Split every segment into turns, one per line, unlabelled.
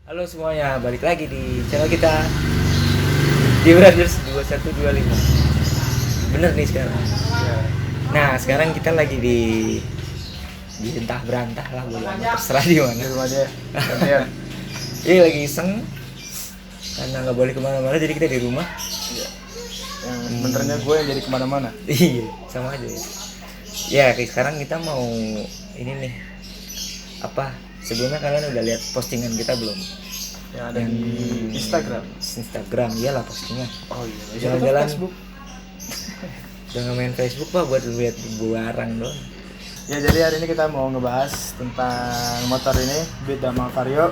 Halo semuanya, balik lagi di channel kita di Brothers 2125. Bener nih sekarang.
Ya.
Nah, sekarang kita lagi di entah berantah lah, boleh terserah di
Di
mana.
rumah aja. Gantian.
Ini lagi iseng karena nggak boleh kemana-mana, jadi kita di rumah.
Iya. Yang sebenarnya gue yang jadi kemana-mana.
Iya, sama aja ya. Ya, kayak sekarang kita mau ini nih. Apa? Sebelumnya kalian udah lihat postingan kita belum?
Yang ada di Instagram.
Instagram, iyalah postingan.
Oh iya.
Jalan-jalan.
Facebook.
Jangan main Facebook pak buat lihat barang doang.
Ya jadi hari ini kita mau ngebahas tentang motor ini Beat sama Vario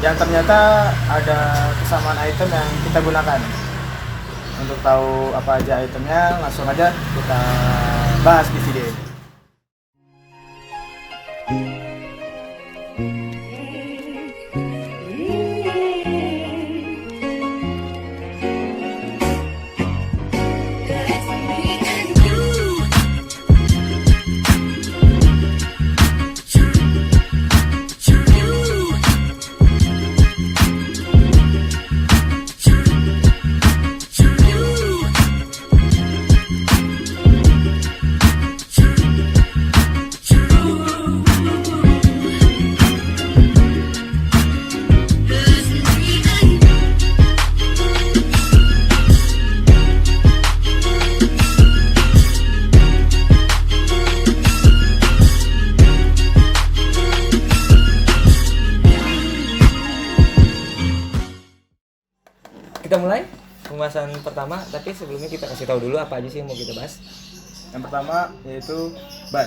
yang ternyata ada kesamaan item yang kita gunakan. Untuk tahu apa aja itemnya, langsung aja kita bahas di video ini.
Kita mulai pembahasan pertama, tapi sebelumnya kita kasih tahu dulu apa aja sih yang mau kita bahas.
Yang pertama yaitu ban.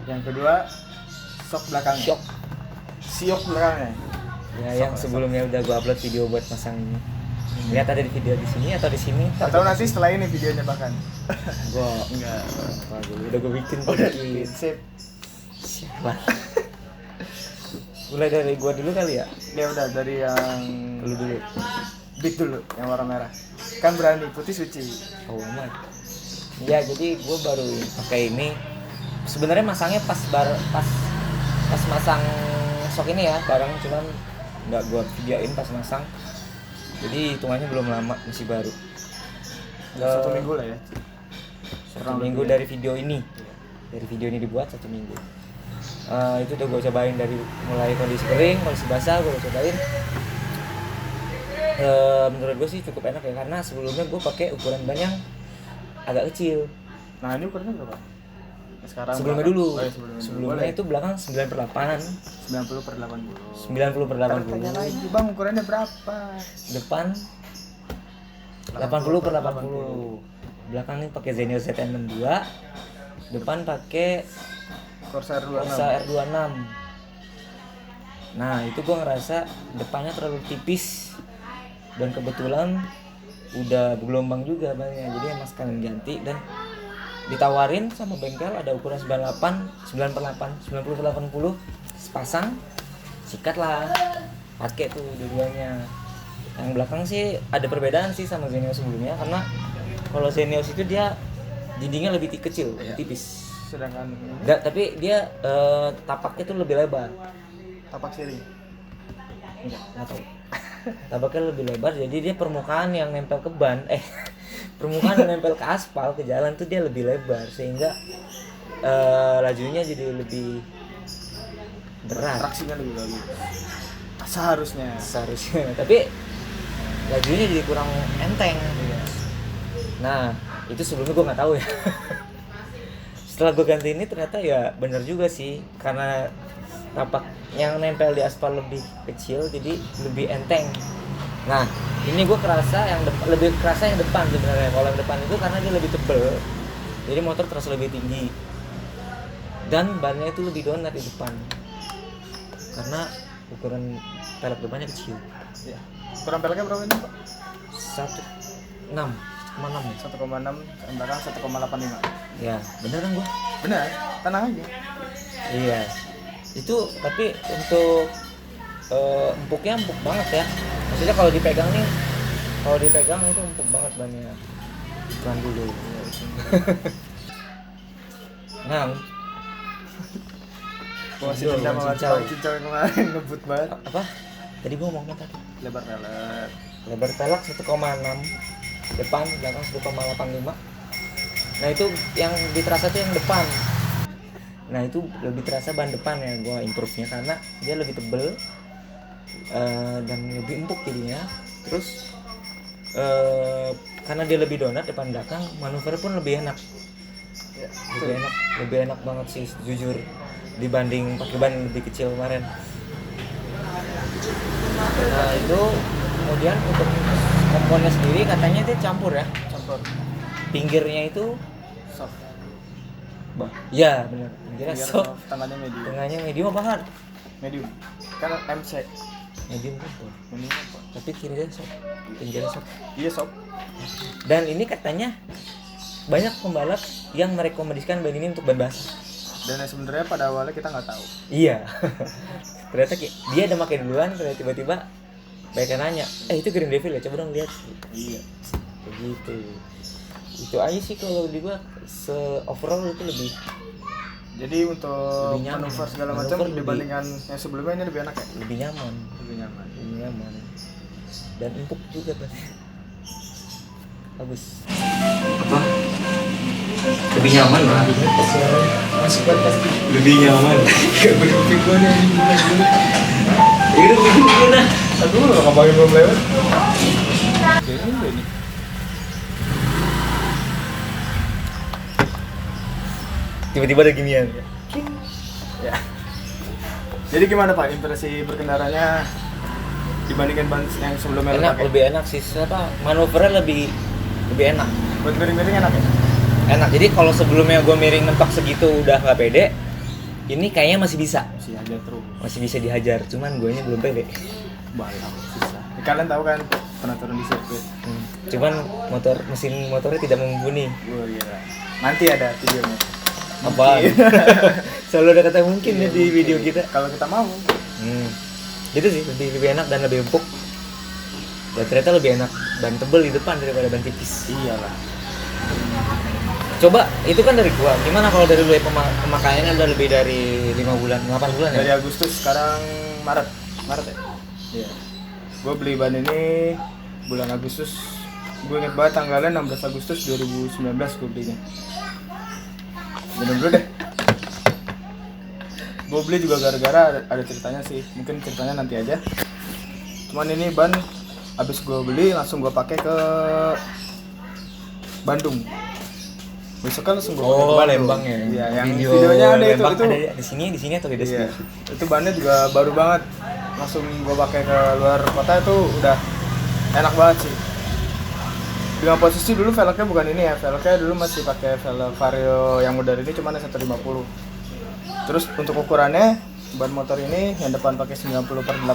Yang kedua shock belakangnya.
Shock.
Siok belakangnya.
Ya, yang sebelumnya udah gua upload video buat pasang ini. Lihat ada di video di sini atau di sini.
Atau nanti setelah ini videonya bahkan.
Gua
Enggak.
udah gua bikin
Udah
bikin.
sip.
Siapa? Mulai dari gua dulu kali ya.
Ya udah dari yang
Lu dulu.
Beat dulu yang warna merah. Kan berani putih suci.
Oh amat. Ya, jadi gua baru pakai ini. Sebenarnya masangnya pas masang shock ini ya, barang cuman nggak gua videoin pas masang. Jadi hitungannya belum lama, masih baru.
1 minggu lah ya.
Satu minggu dari video ini. Dari video ini dibuat 1 minggu. Itu udah gue cobain dari mulai kondisi kering, kondisi basah gue cobain. Menurut gue sih cukup enak ya, karena sebelumnya gue pakai ukuran ban yang agak kecil.
Nah, ini ukurannya berapa? Sekarang
Sebelumnya
berapa?
dulu.
Oh, ya,
Sebelumnya itu belakang 9/8-an.
90/80.
90/80.
Tanya lagi, Bang, ukurannya berapa?
Depan 80/80. Belakang ini pakai Zenio ZN62. Depan pakai
Corsair 26.
Corsa R26. Nah, itu gua ngerasa depannya terlalu tipis dan kebetulan udah bergelombang juga bannya. Jadi emang sekalian ganti dan ditawarin sama bengkel ada ukuran 98, 9/8, 90/80 sepasang. Sikat lah. Pakai tuh dua-duanya. Yang belakang sih ada perbedaan sih sama Xenios sebelumnya, karena kalau Xenios itu dia dindingnya lebih kecil,
Iya.
tipis.
Sedangkan ini
Enggak, tapi dia tapaknya tuh lebih lebar.
tapak siri.
Nggak tahu. Tapaknya lebih lebar, jadi dia permukaan yang nempel ke ban, permukaan yang nempel ke aspal, ke jalan tuh dia lebih lebar, sehingga lajunya jadi lebih berat
Traksinya lebih bagus. Seharusnya.
seharusnya. Tapi lajunya jadi kurang enteng. Nah, itu sebelumnya gue nggak tahu ya. Setelah gue ganti ini ternyata ya bener juga sih, karena tapak yang nempel di aspal lebih kecil jadi lebih enteng. Nah, ini gue kerasa lebih kerasa yang depan sebenarnya. Kalau yang depan itu karena dia lebih tebel, jadi motor terasa lebih tinggi dan bannya itu lebih donat di depan karena ukuran pelek depannya kecil.
Ya. Ukuran peleknya berapa ini, Pak?
1,6
1,6, yang belakang 1,85.
ya, bener kan gua?
Benar, tenang aja.
Iya, itu tapi untuk empuknya empuk banget ya. Maksudnya kalau dipegang itu empuk banget bannya. Pelan dulu. Nah,
masih dendam sama
Cincau.
Cincau yang kemarin ngebut banget.
Apa? Tadi gua ngomong apa tadi?
Lebar velg.
Lebar velg 1,6, depan belakang 1,85. Nah itu yang terasa tuh yang depan. Nah itu lebih terasa ban depan ya gua improve-nya karena dia lebih tebel dan lebih empuk jadinya. Terus karena dia lebih donat depan belakang, manuver pun lebih enak.
Ya,
Lebih enak banget sih jujur dibanding pakai ban lebih kecil kemarin. Nah itu kemudian untuk komponnya sendiri katanya itu campur ya.
campur
Pinggirnya itu
soft.
ya benar. Pinggirnya
Biar
soft,
tengahnya medium.
tengahnya medium apa hard?
Medium. Kan MC.
Medium kan.
Medium apa?
Tapi kirinya soft, pinggirnya soft.
Iya soft.
Dan ini katanya banyak pembalap yang merekomendasikan ban ini untuk ban basah.
Dan sebenarnya pada awalnya kita nggak tahu.
Iya. Ternyata dia udah pakai duluan, ternyata tiba-tiba banyak yang nanya, itu Green Devil ya, coba dong lihat.
Iya.
Begitu. Itu aja sih kalau di gua overall itu lebih.
Jadi untuk
Lebih nyaman.
manuver segala macam
Manuver lebih-
dibandingkan yang sebelumnya ini lebih enak ya?
lebih nyaman,
Lebih nyaman.
lebih nyaman. Dan empuk juga kan. Bagus. Apa? Lebih nyaman lah.
Masih podcast.
Lebih nyaman.
Gak berpikir gue nih gila.
Ya udah bikin gimana?
Aku belum ngapain belum lewat. Kayaknya udah nih.
Tiba-tiba ada ginian.
Ya. Jadi gimana Pak impresi berkendaranya dibandingkan ban yang sebelumnya lo
Enak,
pakai?
lebih enak sih. Apa? Manuvernya lebih enak.
Buat miring-miring enak ya?
Enak. Jadi kalau sebelumnya gue miring mentok segitu udah nggak pede, ini kayaknya masih bisa.
Masih aja terus.
Masih bisa dihajar. Cuman guanya belum pede.
Balap susah. Ya, kalian tahu kan pernah turun di sirkuit.
Cuman mesin motornya tidak mumpuni.
Gue gila. Nanti ada videonya.
Apa? Selalu ada kata mungkin ya di video kita.
Kalau kita mau.
Gitu sih, lebih enak dan lebih empuk. Dan ternyata lebih enak ban tebel di depan daripada ban tipis.
Iyalah.
Coba, itu kan dari gua. Gimana kalau dari lu ya pemakaiannya udah lebih dari 5 bulan, 8 bulan
Dari
ya?
Agustus sekarang Maret ya? Iya. Gue beli ban ini bulan Agustus. Gue inget banget tanggalnya 16 Agustus 2019 gue belinya. Minum dulu deh. Gue beli juga gara-gara ada ceritanya sih. Mungkin ceritanya nanti aja. Cuman ini ban abis gue beli langsung gue pakai ke Bandung. Besok kan langsung gue pakai ke Bandung.
Lembang ya.
Iya, yang videonya ada
Lembang
itu.
ada di sini atau di
Iya.
deskripsi?
Itu bannya juga baru banget. Langsung gue pakai ke luar kota itu udah enak banget sih. Dengan posisi dulu velgnya bukan ini ya, velgnya dulu masih pakai velg Vario yang model ini cuman 150. Terus untuk ukurannya ban motor ini yang depan pakai 90/80,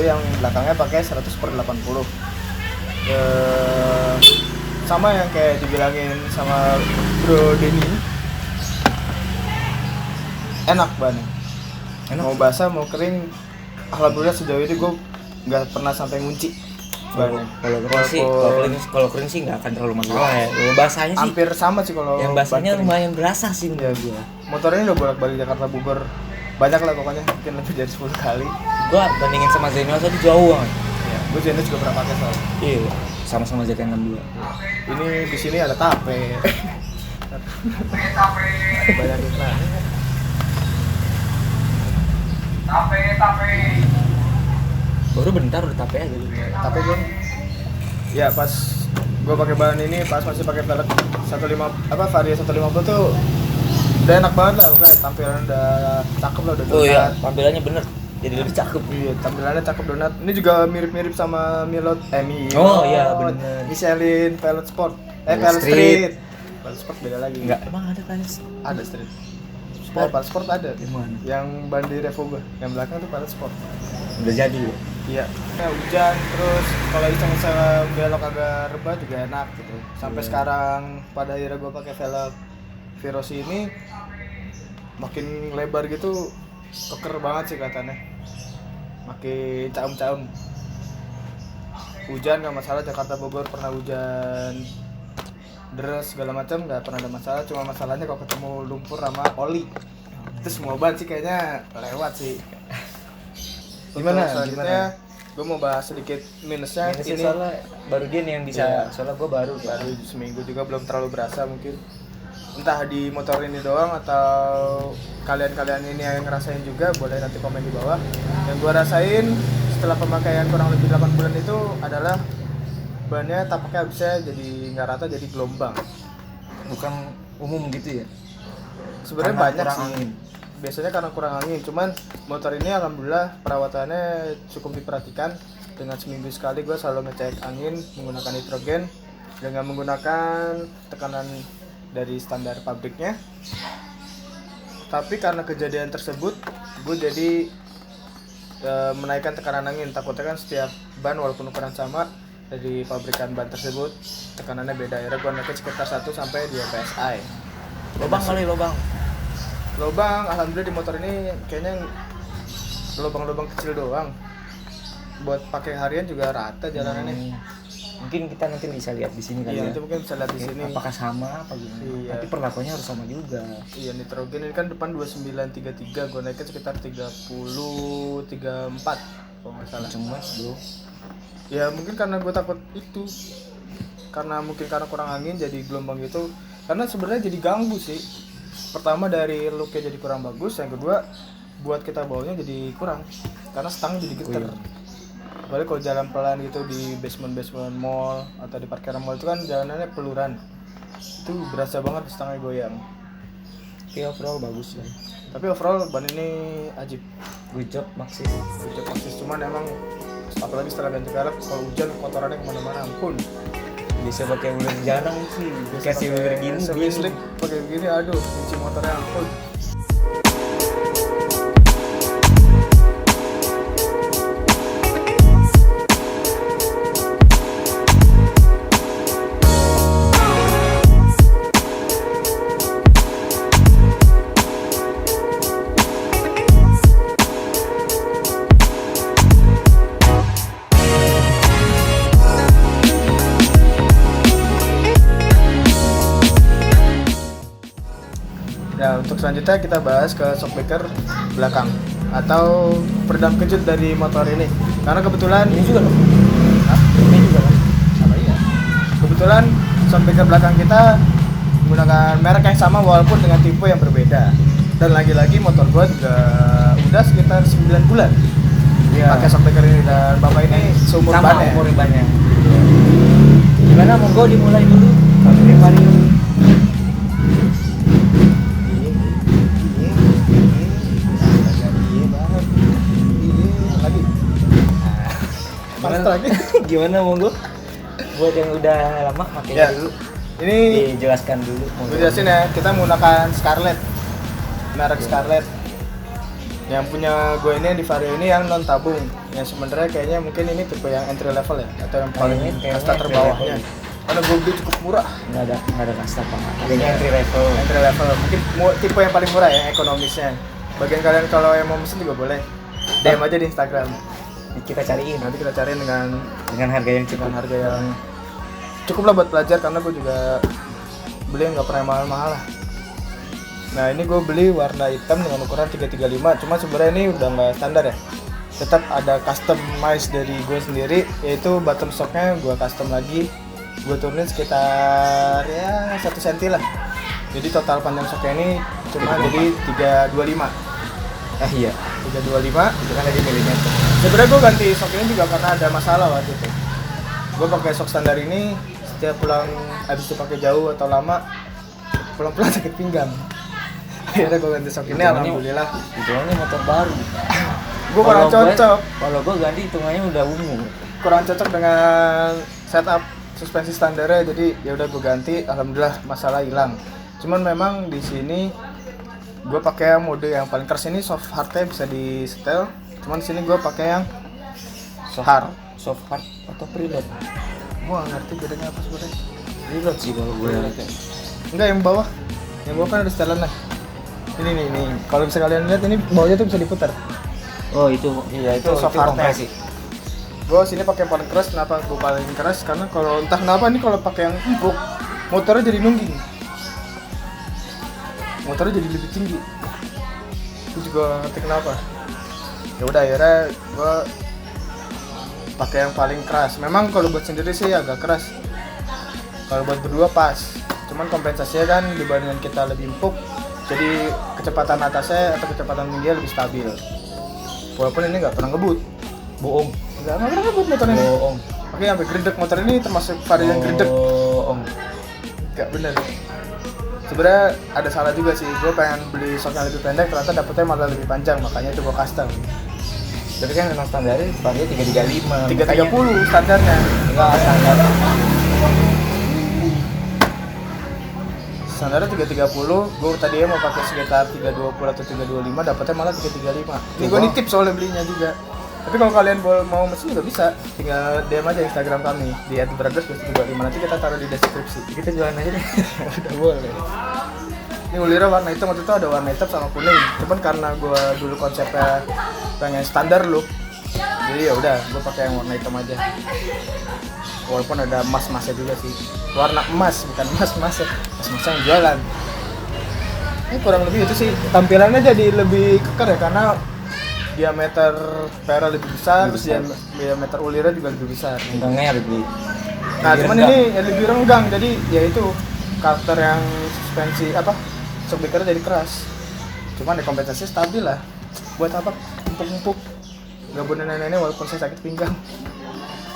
yang belakangnya pakai 100/80. Sama yang kayak dibilangin sama Bro Denny. Enak bannya.
Enak.
Mau basah mau kering, alhamdulillah sejauh ini gue nggak pernah sampai ngunci bannya.
Kalau kering sih nggak akan terlalu masalah ya. Kalau basahnya sih,
Hampir sama sih kalau
yang basahnya
ban kering.
lumayan berasa sih
Ya,
menurut gua.
motor ini udah bolak-balik Jakarta Bogor banyak lah pokoknya, mungkin lebih dari 10 kali.
Gua bandingin sama Zenos itu jauh banget.
Ya, gue jenis juga pernah pakai soalnya.
Iya, sama-sama ZK62.
Ini di sini ada tape. Banyak iklan.
Baru bentar udah tape aja gitu.
Tapi gue ya pas gue pakai ban ini pas masih pakai velg 15 apa Vario 150 tuh udah enak banget lah, kayak tampilan udah cakep lah, udah
Oh iya,
donat.
tampilannya bener. Jadi lebih cakep.
Iya, tampilannya cakep donat. Ini juga mirip-mirip sama Milot, Milot.
Oh iya, bener.
Michelin Pilot Sport.
Pilot
Pilot
Street.
Street. Pilot Sport beda lagi.
Enggak, emang ada kan?
Ada Street. Pilot Sport ada.
Di mana?
Yang ban di Revo gua, yang belakang tuh Pilot Sport.
Udah jadi ya?
Iya. Ya, hujan terus kalau iseng-iseng belok agak rebah juga enak gitu. Sampai
Iya.
sekarang pada akhirnya gua pakai velg Virosi ini makin lebar gitu, keker banget sih kelihatannya. Makin caum-caum. Hujan nggak masalah, Jakarta Bogor pernah hujan deras segala macam nggak pernah ada masalah, cuma masalahnya kalau ketemu lumpur sama oli Itu semua ban sih kayaknya lewat sih.
Gimana?
Untuk selanjutnya gue mau bahas sedikit minusnya.
Minusnya
Ini
soalnya baru dia nih yang bisa,
Iya.
soalnya gue baru
seminggu juga belum terlalu berasa mungkin. Entah di motor ini doang atau kalian-kalian ini yang ngerasain juga, boleh nanti komen di bawah. Yang gue rasain setelah pemakaian kurang lebih 8 bulan itu adalah bannya tapaknya bisa jadi nggak rata, jadi gelombang.
bukan umum gitu ya.
Sebenarnya
Karena
banyak
kurang
sih.
angin.
Biasanya karena kurang angin, cuman motor ini alhamdulillah perawatannya cukup diperhatikan. Dengan seminggu sekali gue selalu ngecek angin menggunakan nitrogen dengan menggunakan tekanan dari standar pabriknya. Tapi karena kejadian tersebut gue jadi menaikkan tekanan angin. Takutnya kan setiap ban walaupun ukuran sama dari pabrikan ban tersebut tekanannya beda. Akhirnya gue naikin sekitar 1 sampai 2 PSI.
Lobang kali lobang.
Lubang alhamdulillah di motor ini kayaknya lubang-lubang kecil doang. Buat pakai harian juga rata jalanannya.
Mungkin kita nanti bisa lihat di sini kali
Iya,
ya.
itu mungkin bisa lihat di sini.
Apakah sama apa gimana?
Iya.
Tapi perlakuannya harus sama juga.
Iya, nitrogen ini kan depan 2933, gue naikin sekitar 3034 kalau nggak salah.
Cemas bro.
Ya mungkin karena gue takut itu, karena kurang angin jadi gelombang gitu. Karena sebenarnya jadi ganggu sih. Pertama dari looknya jadi kurang bagus, yang kedua buat kita bawanya jadi kurang karena stang jadi geter. Apalagi kalau jalan pelan gitu di basement mall atau di parkiran mall itu kan jalanannya peluran, itu berasa banget stangnya goyang.
Tapi overall bagus lah.
Tapi overall ban ini ajib,
Good job Maxis.
udah pasti. Cuman emang apalagi setelah ganti velg, kalau hujan kotorannya kemana-mana, ampun.
Bisa pakai ular janang sih. Kasih ular gini.
Listrik pakai begini, aduh, cuci motornya ampun. Nah, untuk selanjutnya kita bahas ke shockbreaker belakang atau peredam kejut dari motor ini. Karena kebetulan
Ini juga loh.
Hah?
Ini juga kan.
Apa iya? Kebetulan shockbreaker belakang kita menggunakan merek yang sama walaupun dengan tipe yang berbeda. Dan lagi-lagi motor gua juga udah sekitar 9 bulan pakai shockbreaker ini, dan bapak ini seumur
Sama
bannya.
umur bannya. Gimana monggo dimulai dulu. Kalau dari Mario.
Lagi.
Gimana,
lagi.
gimana monggo? Buat yang udah lama pakai
Ya.
dulu.
Ini
Dijelaskan dulu.
gue jelasin ya, kita menggunakan Scarlett, merek Scarlett. Yang punya gue ini yang di Vario ini yang non tabung. Yang sebenarnya kayaknya mungkin ini tipe yang entry level ya, atau yang paling
Kayaknya
kasta
entry
terbawahnya.
level.
Karena gue beli cukup murah,
Nggak ada kasta pak. Adanya entry level.
entry level. Mungkin tipe yang paling murah ya, ekonomisnya. Bagian kalian kalau yang mau pesen juga boleh, DM aja di Instagram.
Kita cariin
Nanti kita cariin dengan
harga yang cukup.
harga yang cukup lah buat pelajar, karena gue juga beli yang nggak pernah mahal-mahal lah. Nah ini gue beli warna hitam dengan ukuran 335, cuma sebenarnya ini udah nggak standar ya. Tetap ada customize dari gue sendiri, yaitu bottom shocknya gue custom lagi. Gue turunin sekitar ya 1 cm lah. Jadi total panjang shocknya ini cuma jadi 325.
Iya.
325.
Itu kan tadi milimeter.
Sebenarnya gue ganti shock ini juga karena ada masalah waktu itu. Gue pakai shock standar ini, setiap pulang habis itu pakai jauh atau lama, pulang-pulang sakit pinggang. Akhirnya gue ganti shock ini, alhamdulillah.
Hitungannya motor baru.
Gue kurang cocok.
Kalau gue ganti hitungannya udah ungu.
Kurang cocok dengan setup suspensi standarnya, jadi ya udah gue ganti, alhamdulillah masalah hilang. Cuman memang di sini gue pakai mode yang paling keras ini, soft hardnya bisa di setel. Cuman di sini gue pakai yang hard.
Soft hard atau preload?
Gue gak ngerti bedanya apa sebenarnya.
Preload sih kalau gue.
Enggak, yang bawah. Yang bawah kan ada setelan lah. Ini nih. Kalau bisa kalian lihat, ini bawahnya tuh bisa diputar.
Oh itu, iya itu
soft hardnya.
kompresi.
Gue sini pakai yang paling keras. Kenapa gue paling keras? Karena kalau entah kenapa nih kalau pakai yang empuk, motornya jadi nungging. Motornya jadi lebih tinggi. Gue juga ngerti kenapa. Ya udah akhirnya gue pakai yang paling keras. Memang kalau buat sendiri sih agak keras. Kalau buat berdua pas. Cuman kompensasinya kan dibandingkan kita lebih empuk, jadi kecepatan atasnya atau kecepatan tingginya lebih stabil. Walaupun ini nggak pernah ngebut.
Bohong.
Nggak pernah ngebut motor ini.
Bohong.
Oke, sampai gredek motor ini termasuk varian gredek.
Bohong.
Nggak bener. Sebenarnya ada salah juga sih. Gue pengen beli shock yang lebih pendek, ternyata dapetnya malah lebih panjang, makanya itu gue custom.
Tapi kan memang standarnya Vario 335.
330 standarnya.
Enggak standar.
Standarnya 330, gue tadinya mau pakai sekitar 320 atau 325, dapetnya malah 335. Ini gue nitip soalnya belinya juga. Tapi kalau kalian mau mesin juga bisa, tinggal DM aja Instagram kami di @brothers325. Nanti kita taruh di deskripsi.
Kita jualan aja deh.
Udah boleh. Ini ulirnya warna hitam, waktu itu ada warna hitam sama kuning. Cuman karena gue dulu konsepnya pengen standar look, jadi ya udah gue pakai yang warna hitam aja. Walaupun ada emas-emasnya juga sih. Warna emas, bukan emas-emas yang jualan. Ini kurang lebih itu sih. Tampilannya jadi lebih keker ya, karena diameter perak lebih besar, terus diameter ulirnya juga lebih besar.
Renggang lebih.
Nah, cuman ini ya lebih renggang, jadi ya itu karakter yang suspensi shockbreaker jadi keras. Cuman ya kompensasinya stabil lah. Buat apa empuk-empuk? Gak boleh nenek-nenek walaupun saya sakit pinggang.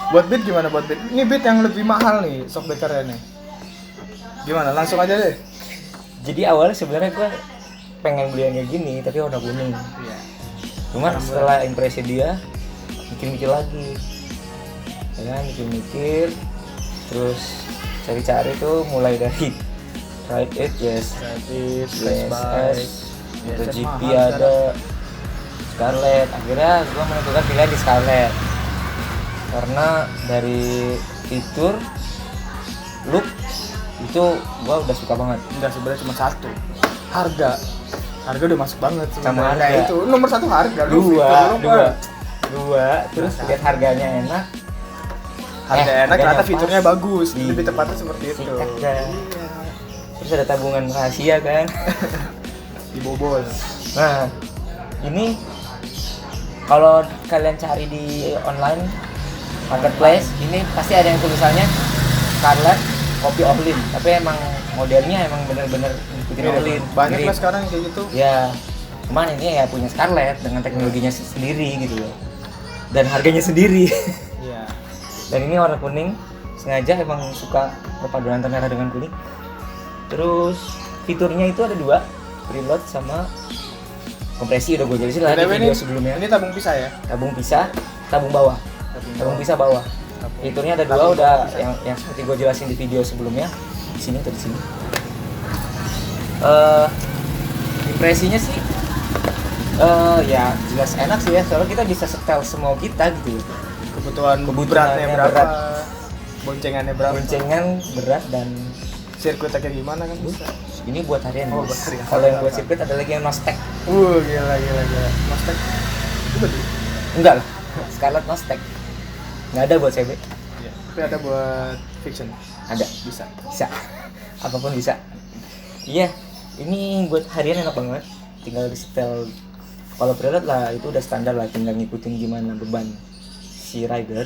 Buat beat gimana buat beat? Ini beat yang lebih mahal nih shockbreaker-nya nih. Gimana? Langsung aja deh.
Jadi awalnya sebenarnya gue pengen beli yang kayak gini tapi warna kuning.
Iya.
Cuman setelah impresi dia mikir-mikir lagi. Ya kan, mikir-mikir terus cari-cari tuh mulai dari Ride It, yes, MotoGP ada, Scarlett. Akhirnya gue menentukan pilihan di Scarlett karena dari fitur, look itu gue udah suka banget.
Enggak, sebenarnya cuma satu. Harga udah masuk banget
sama harga.
Nah, itu nomor satu harga.
Dua. Terus lihat harganya enak.
Harga enak, ternyata fiturnya
pas.
bagus. Lebih tepatnya seperti itu.
Iya. Terus ada tabungan rahasia kan.
Dibobol.
Nah, ini kalau kalian cari di online marketplace, ini pasti ada yang tulisannya Scarlett Copy of Lin. Tapi emang modelnya emang bener-bener ngikutin Lin.
Banyak lah sekarang kayak gitu.
Ya, cuman ini ya punya Scarlett dengan teknologinya sendiri gitu loh. Dan harganya sendiri.
Iya.
Dan ini warna kuning, sengaja emang suka perpaduan antara merah dengan kuning. Terus fiturnya itu ada dua, preload sama kompresi. Udah gue jelasin lah di video sebelumnya.
Ini tabung pisah ya?
Tabung pisah, tabung bawah. Tabung pisah bawah. Fiturnya ada dua, udah yang seperti gue jelasin di video sebelumnya. Di sini atau di sini. Impresinya sih ya jelas enak sih ya, soalnya kita bisa setel semua kita gitu.
Kebutuhan beratnya berapa,
berat.
boncengannya berapa,
boncengan berat dan
sirkuitnya kayak gimana kan bisa.
Ini buat harian.
Oh, buat harian.
Kalau yang buat sirkuit ada lagi yang Nostek.
Gila. Nostek itu betul?
Enggak lah, Scarlett Nostek. Nggak ada buat CB.
Iya. Tapi ada buat fiction.
Ada.
Bisa.
Apapun bisa. Iya, ini buat harian enak banget. Tinggal di setel. Kalau preload lah itu udah standar lah, tinggal ngikutin gimana beban si rider.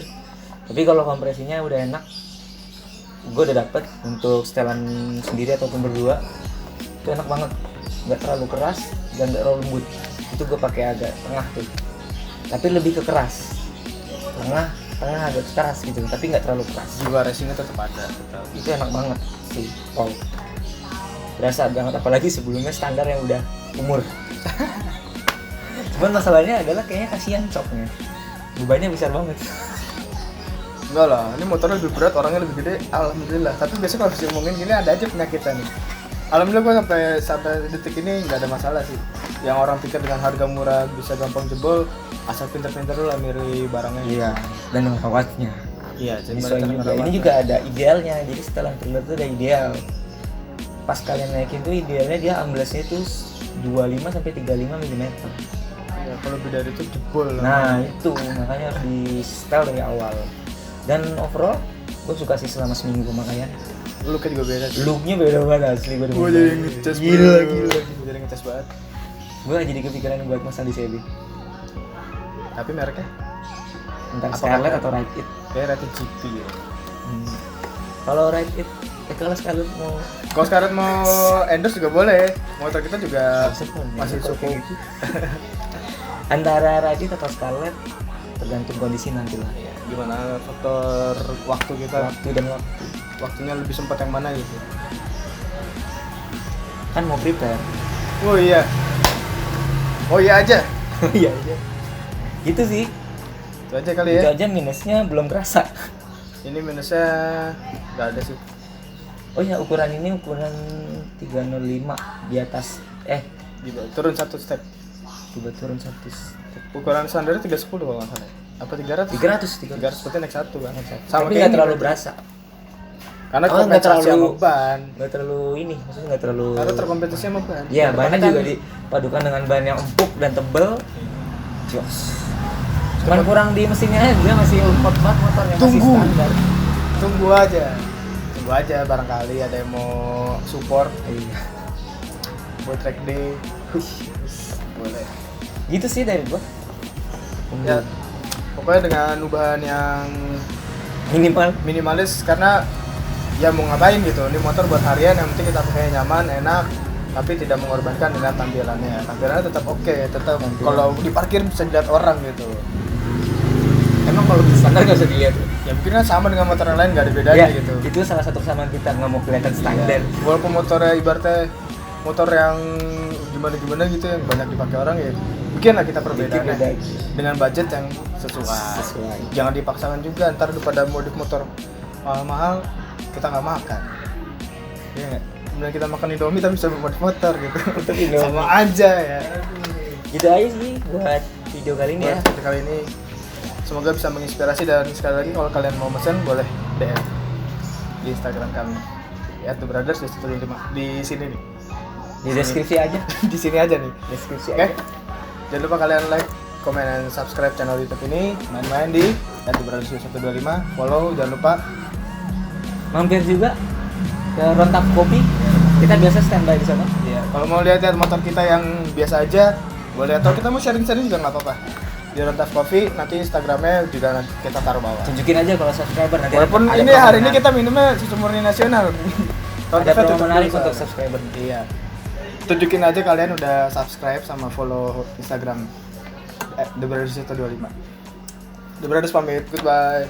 Tapi kalau kompresinya udah enak, gue udah dapet untuk setelan sendiri ataupun berdua, itu enak banget, nggak terlalu keras dan nggak terlalu lembut. Itu gue pakai agak tengah tuh, tapi lebih ke keras, tengah agak keras gitu, tapi nggak terlalu keras.
Jiwa racingnya tetap ada.
Itu enak banget sih, wow, berasa banget. Apalagi sebelumnya standar yang udah umur. Cuman masalahnya adalah kayaknya kasihan coknya, bebannya besar banget.
Enggak lah, ini motornya lebih berat, orangnya lebih gede, alhamdulillah. Tapi biasanya kalau diomongin gini ada aja penyakitnya nih. Alhamdulillah gue sampai detik ini nggak ada masalah sih. Yang orang pikir dengan harga murah bisa gampang jebol, asal pinter-pinter lu lah milih barangnya.
Iya, dan merawatnya.
Iya,
ini juga ada idealnya. Jadi setelah trailer itu ada ideal. Pas kalian naikin tuh idealnya dia amblesnya itu 25 sampai 35 mm.
Ya, kalau lebih dari itu jebol lah.
Nah, itu makanya harus di setel dari awal. Dan overall gue suka sih selama seminggu, makanya
looknya juga beda sih.
Looknya beda banget asli.
Gue jadi ngecas
gila.
Jadi ngecas banget.
Gue jadi kepikiran buat masang di CB.
Tapi mereknya
Entah
Apa
Scarlett
kata?
atau Ride It.
kayak Rati GP ya.
Kalau Ride It, kalau Scarlett mau
Kalau sekarang mau endorse juga boleh. Motor kita juga
Sepen,
masih
ya,
cukup.
gitu. Antara Ride It atau Scarlett tergantung kondisi nanti lah ya.
Gimana faktor waktu kita,
Waktu dan waktu.
waktunya lebih sempat yang mana gitu.
Kan mau prepare.
Oh iya. Oh iya aja.
Iya aja. Gitu sih.
Itu aja kali
Itu
ya.
aja minusnya belum kerasa.
Ini minusnya nggak ada sih.
Oh ya, ukuran ini ukuran 305 di atas
Turun satu step.
coba turun satu step.
Ukuran standar 310 kalau nggak salah. Apa 300?
300
300 berarti naik satu kan.
Tapi
kayak
nggak
ini
terlalu
berarti.
berasa.
Karena
Oh, nggak
kompensasi
terlalu-
sama ban.
Nggak terlalu ini, maksudnya nggak terlalu.
Karena terkompensasi sama ban.
Iya,
Ban
bannya
kan-
juga dipadukan dengan ban yang empuk dan tebel. Jos. Cuman kurang di mesinnya aja, dia masih empuk banget motornya, masih
Tunggu.
standar.
Tunggu aja. Tunggu aja barangkali ada yang mau support
Iya.
buat track day. Boleh.
Gitu sih dari gua.
Ya, pokoknya dengan ubahan yang
Minimal.
minimalis karena ya mau ngapain gitu. Ini motor buat harian yang penting kita pakai nyaman, enak, tapi tidak mengorbankan dengan tampilannya. Tampilannya tetap oke, tetap kalau diparkir bisa dilihat orang gitu.
Emang kalau di standar nggak usah dilihat.
Ya mungkin kan sama dengan motor yang lain nggak ada bedanya
Ya,
gitu.
itu salah satu kesamaan kita, nggak mau kelihatan standar.
Iya. Walaupun motornya ibaratnya motor yang gimana gitu yang banyak dipakai orang ya, mungkin lah kita perbedaannya
beda.
dengan budget yang sesuai.
Sesuai.
Jangan dipaksakan juga, ntar pada modif motor mahal-mahal kita nggak makan. Iya nggak? Kemudian kita makan Indomie tapi bisa modif motor gitu.
Untuk Indomie.
Sama aja ya.
Gitu aja sih buat video kali ini ya.
Buat kali ini semoga bisa menginspirasi, dan sekali lagi kalau kalian mau mesen boleh DM di Instagram kami @thebrothers di sini nih.
Di deskripsi aja.
Di sini aja nih.
Deskripsi
Oke.
aja.
Jangan lupa kalian like, comment, dan subscribe channel YouTube ini. Main-main di @thebrothers125. Follow, jangan lupa.
Mampir juga ke Rontap Kopi. Kita biasa standby di sana.
Ya, kalau mau lihat motor kita yang biasa aja, boleh, atau kita mau sharing-sharing juga nggak apa-apa. Di Rontap Coffee, nanti Instagramnya juga nanti kita taruh bawah.
Tunjukin aja kalau subscriber nanti.
Walaupun
ada
ini
promo
hari ini
menarik.
kita minumnya susu murni nasional. Tahun
ada
depan
promo
tutup
menarik
dulu,
untuk
soalnya.
subscriber.
Iya. Tunjukin aja kalian udah subscribe sama follow Instagram The Brothers 125. The Brothers pamit, goodbye.